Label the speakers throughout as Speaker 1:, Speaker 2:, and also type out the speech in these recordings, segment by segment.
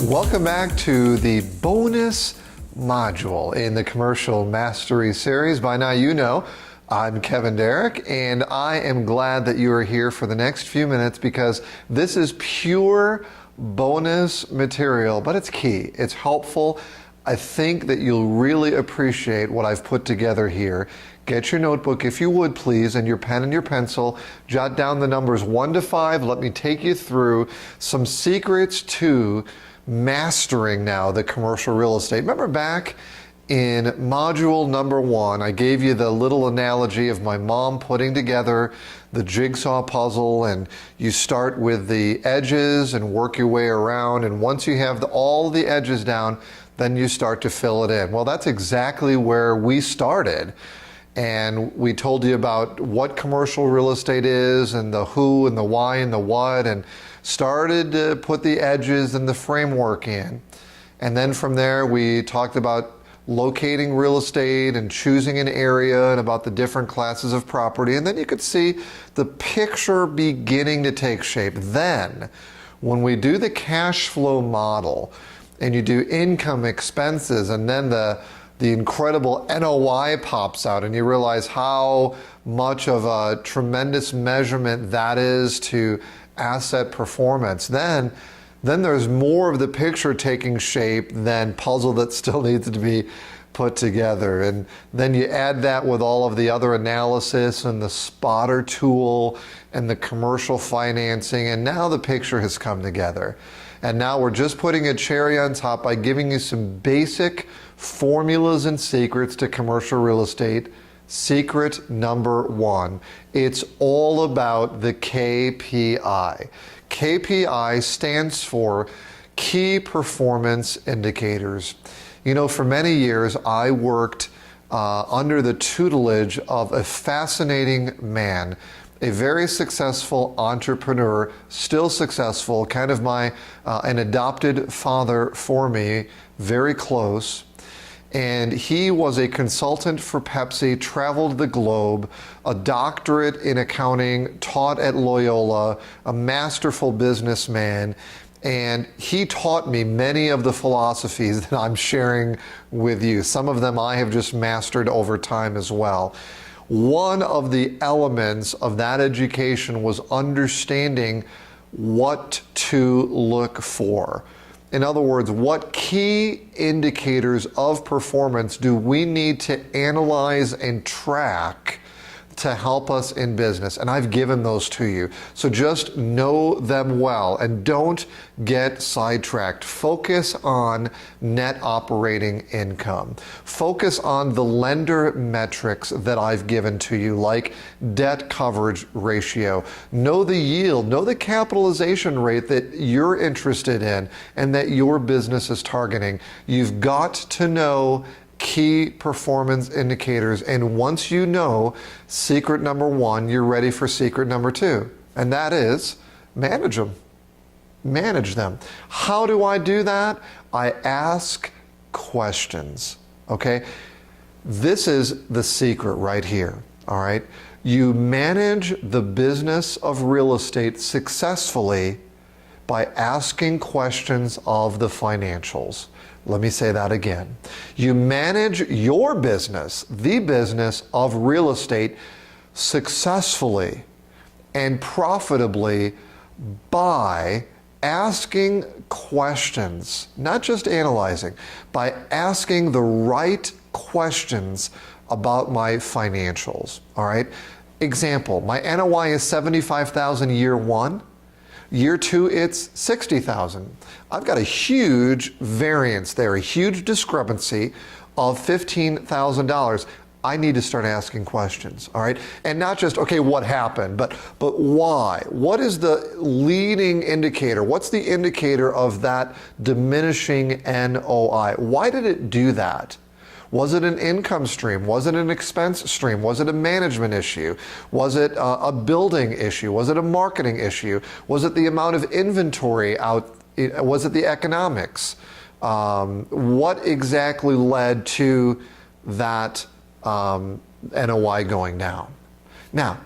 Speaker 1: Welcome back to the bonus module in the Commercial Mastery series. By now you know I'm Kevin Derrick, and I am glad that you are here for the next few minutes because this is pure bonus material, but it's key. It's helpful. I think that you'll really appreciate what I've put together here. Get your notebook, if you would please, and your pen and your pencil. Jot down the numbers 1 to 5. Let me take you through some secrets to mastering now the commercial real estate. Remember back in module number 1, I gave you the little analogy of my mom putting together the jigsaw puzzle, and you start with the edges and work your way around, and once you have all the edges down, then you start to fill it in. Well, that's exactly where we started. And we told you about what commercial real estate is and the who and the why and the what, and started to put the edges and the framework in. And then from there we talked about locating real estate and choosing an area and about the different classes of property. And then you could see the picture beginning to take shape. Then when we do the cash flow model and you do income, expenses, and then the incredible NOI pops out and you realize how much of a tremendous measurement that is to asset performance. Then there's more of the picture taking shape than puzzle that still needs to be put together. And then you add that with all of the other analysis and the spotter tool and the commercial financing, and now the picture has come together. And now we're just putting a cherry on top by giving you some basic formulas and secrets to commercial real estate. Secret number 1, it's all about the KPI. KPI stands for Key Performance Indicators. You know, for many years I worked under the tutelage of a fascinating man, a very successful entrepreneur, still successful, kind of an adopted father for me, very close. And he was a consultant for Pepsi, traveled the globe, a doctorate in accounting, taught at Loyola, a masterful businessman. And he taught me many of the philosophies that I'm sharing with you. Some of them I have just mastered over time as well. One of the elements of that education was understanding what to look for. In other words, what key indicators of performance do we need to analyze and track to help us in business? And I've given those to you. So just know them well and don't get sidetracked. Focus on net operating income. Focus on the lender metrics that I've given to you, like debt coverage ratio. Know the yield, know the capitalization rate that you're interested in and that your business is targeting. You've got to know key performance indicators, and once you know secret number 1, you're ready for secret number 2, and that is manage them. Manage them. How do I do that? I ask questions, okay? This is the secret right here, all right? You manage the business of real estate successfully by asking questions of the financials. Let me say that again. You manage your business, the business of real estate, successfully and profitably by asking questions, not just analyzing, by asking the right questions about my financials, all right? Example, my NOI is $75,000 year 1. Year 2, it's $60,000. I've got a huge variance there, a huge discrepancy of $15,000. I need to start asking questions, all right? And not just, okay, what happened, but why? What is the leading indicator? What's the indicator of that diminishing NOI? Why did it do that? Was it an income stream? Was it an expense stream? Was it a management issue? Was it a building issue? Was it a marketing issue? Was it the amount of inventory out? Was it the economics? What exactly led to that NOI going down? Now,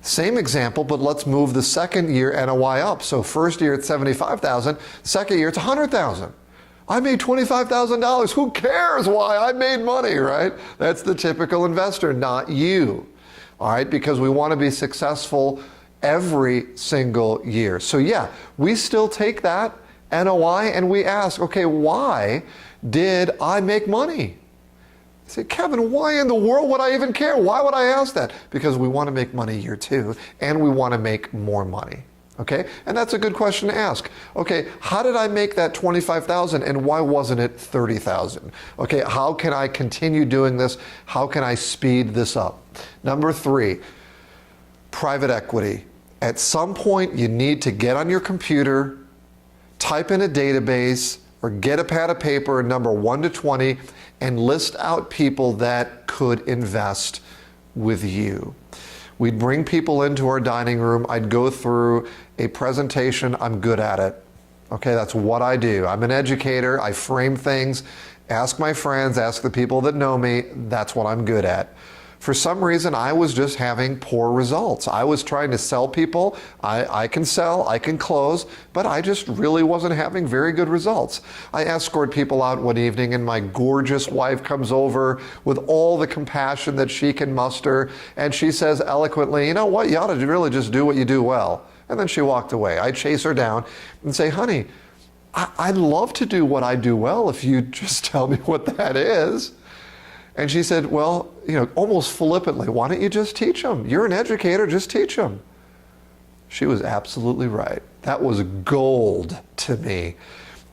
Speaker 1: Same example, but let's move the second year NOI up. So first year it's $75,000, second year it's $100,000. I made $25,000. Who cares why I made money, right? That's the typical investor, not you. All right, because we want to be successful every single year. So yeah, we still take that NOI and we ask, okay, why did I make money? I say, Kevin, why in the world would I even care? Why would I ask that? Because we want to make money year two, and we want to make more money. Okay, and that's a good question to ask. Okay, how did I make that $25,000 and why wasn't it $30,000? Okay, how can I continue doing this? How can I speed this up? Number three, private equity. At some point, you need to get on your computer, type in a database, or get a pad of paper, number 1 to 20, and list out people that could invest with you. We'd bring people into our dining room. I'd go through a presentation. I'm good at it. Okay, that's what I do. I'm an educator. I frame things, ask my friends, ask the people that know me. That's what I'm good at. For some reason, I was just having poor results. I was trying to sell people. I can sell, I can close, but I just really wasn't having very good results. I escort people out one evening and my gorgeous wife comes over with all the compassion that she can muster, and she says eloquently, you know what, you ought to really just do what you do well. And then she walked away. I chase her down and say, honey, I'd love to do what I do well if you just tell me what that is. And she said, well, almost flippantly, why don't you just teach them? You're an educator, just teach them. She was absolutely right. That was gold to me.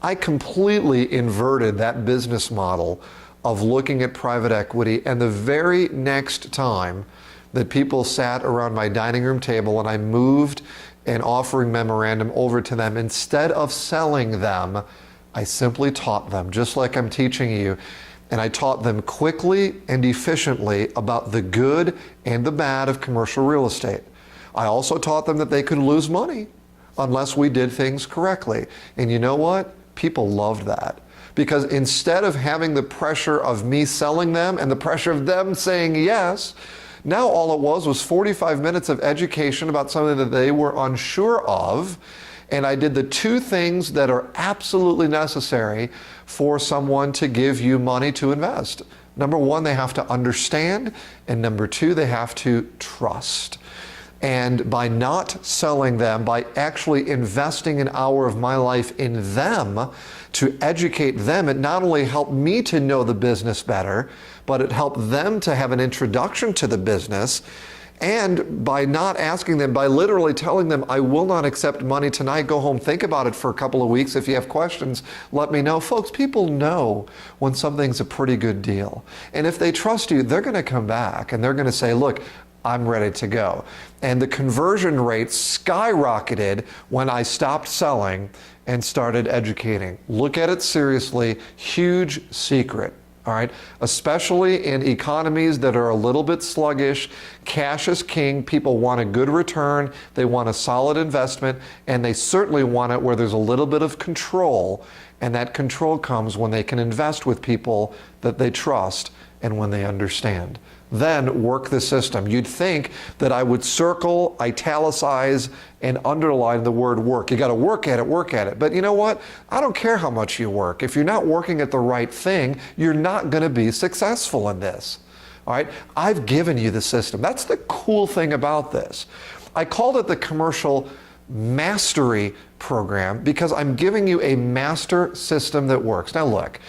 Speaker 1: I completely inverted that business model of looking at private equity, and the very next time that people sat around my dining room table and I moved an offering memorandum over to them, instead of selling them, I simply taught them, just like I'm teaching you. And I taught them quickly and efficiently about the good and the bad of commercial real estate. I also taught them that they could lose money unless we did things correctly. And you know what? People loved that. Because instead of having the pressure of me selling them and the pressure of them saying yes, now all it was 45 minutes of education about something that they were unsure of. And I did the two things that are absolutely necessary for someone to give you money to invest. Number one, they have to understand, and number two, they have to trust. And by not selling them, by actually investing an hour of my life in them to educate them, it not only helped me to know the business better, but it helped them to have an introduction to the business. And by not asking them, by literally telling them, I will not accept money tonight, go home, think about it for a couple of weeks. If you have questions, let me know. Folks, people know when something's a pretty good deal. And if they trust you, they're going to come back and they're going to say, look, I'm ready to go. And the conversion rate skyrocketed when I stopped selling and started educating. Look at it seriously. Huge secret. All right, especially in economies that are a little bit sluggish, cash is king. People want a good return, they want a solid investment, and they certainly want it where there's a little bit of control, and that control comes when they can invest with people that they trust and when they understand. Then work the system. You'd think that I would circle, italicize, and underline the word work. You got to work at it. But you know what? I don't care how much you work. If you're not working at the right thing, you're not going to be successful in this. All right? I've given you the system. That's the cool thing about this. I called it the Commercial Mastery Program because I'm giving you a master system that works. Now look,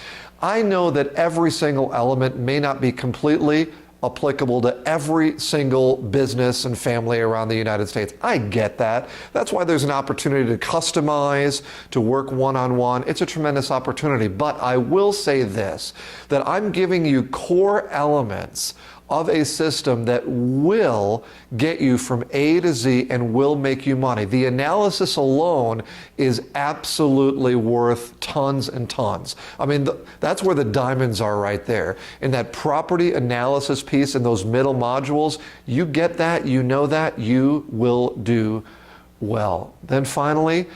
Speaker 1: I know that every single element may not be completely applicable to every single business and family around the United States. I get that. That's why there's an opportunity to customize, to work one-on-one. It's a tremendous opportunity. But I will say this, that I'm giving you core elements of a system that will get you from A to Z and will make you money. The analysis alone is absolutely worth tons and tons. I mean, that's where the diamonds are right there. In that property analysis piece in those middle modules, you get that, you know that, you will do well. Then finally,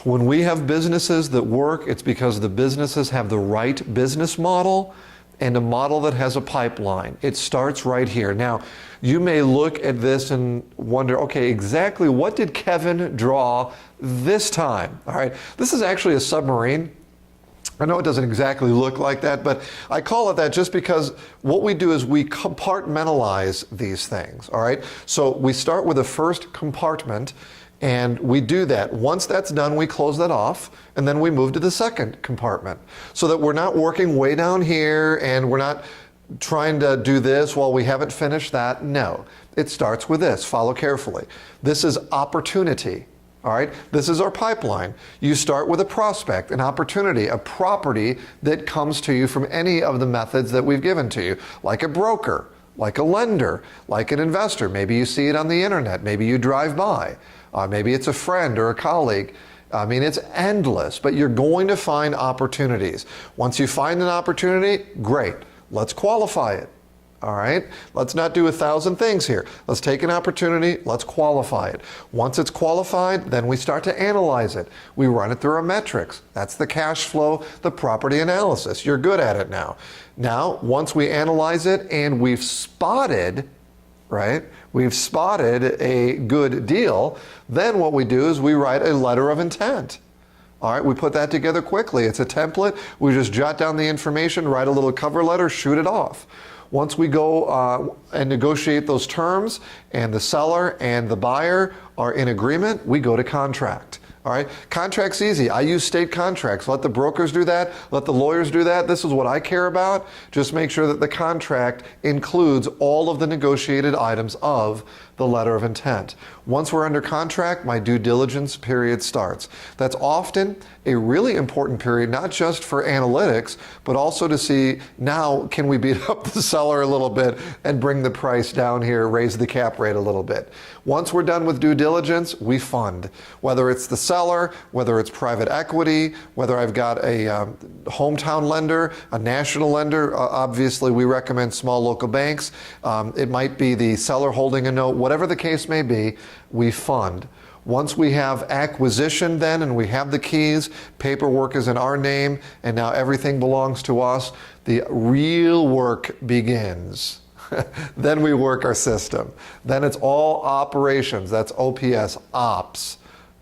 Speaker 1: when we have businesses that work, it's because the businesses have the right business model and a model that has a pipeline. It starts right here. Now, you may look at this and wonder, okay, exactly what did Kevin draw this time? All right, this is actually a submarine. I know it doesn't exactly look like that, but I call it that just because what we do is we compartmentalize these things, all right? So we start with the first compartment, and we do that. Once that's done, we close that off, and then we move to the second compartment so that we're not working way down here and we're not trying to do this while we haven't finished that. No, it starts with this. Follow carefully. This is opportunity. All right, this is our pipeline. You start with a prospect, an opportunity, a property that comes to you from any of the methods that we've given to you, like a broker, like a lender, like an investor. Maybe you see it on the internet. Maybe you drive by. Maybe it's a friend or a colleague. I mean, it's endless, but you're going to find opportunities. Once you find an opportunity, great. Let's qualify it. All right, let's not do 1,000 things here. Let's take an opportunity, let's qualify it. Once it's qualified, then we start to analyze it. We run it through our metrics. That's the cash flow, the property analysis. You're good at it now. Now, once we analyze it and we've spotted, right, we've spotted a good deal, then what we do is we write a letter of intent. All right, we put that together quickly. It's a template. We just jot down the information, write a little cover letter, shoot it off. Once we go and negotiate those terms and the seller and the buyer are in agreement, we go to contract. All right, contract's easy. I use state contracts. Let the brokers do that. Let the lawyers do that. This is what I care about. Just make sure that the contract includes all of the negotiated items of the letter of intent. Once we're under contract, my due diligence period starts. That's often a really important period, not just for analytics, but also to see now, can we beat up the seller a little bit and bring the price down here, raise the cap rate a little bit. Once we're done with due diligence, we fund. Whether it's the seller, whether it's private equity, whether I've got a hometown lender, a national lender, obviously we recommend small local banks. It might be the seller holding a note, whatever the case may be, we fund. Once we have acquisition then and we have the keys, paperwork is in our name, and now everything belongs to us, the real work begins. Then we work our system. Then it's all operations. That's OPS, ops.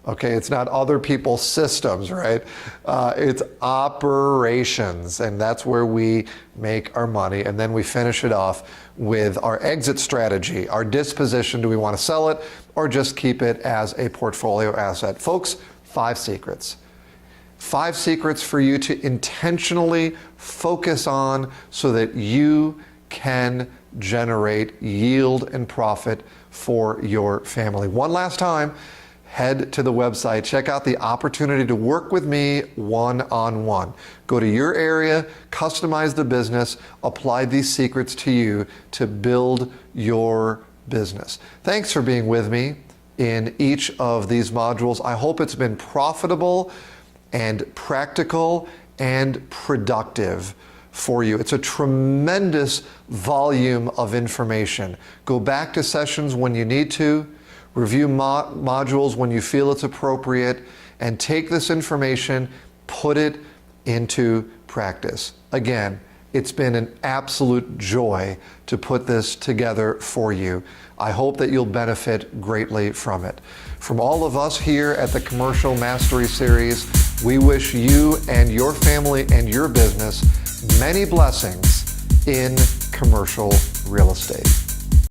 Speaker 1: Okay, it's not other people's systems, right? It's operations, and that's where we make our money. And then we finish it off with our exit strategy, our disposition. Do we want to sell it or just keep it as a portfolio asset? Folks, 5 secrets. 5 secrets for you to intentionally focus on so that you can generate yield and profit for your family. One last time, head to the website, check out the opportunity to work with me one-on-one. Go to your area, customize the business, apply these secrets to you to build your business. Thanks for being with me in each of these modules. I hope it's been profitable and practical and productive for you. It's a tremendous volume of information. Go back to sessions when you need to, review modules when you feel it's appropriate, and take this information, put it into practice. Again, it's been an absolute joy to put this together for you. I hope that you'll benefit greatly from it. From all of us here at the Commercial Mastery Series, we wish you and your family and your business many blessings in commercial real estate.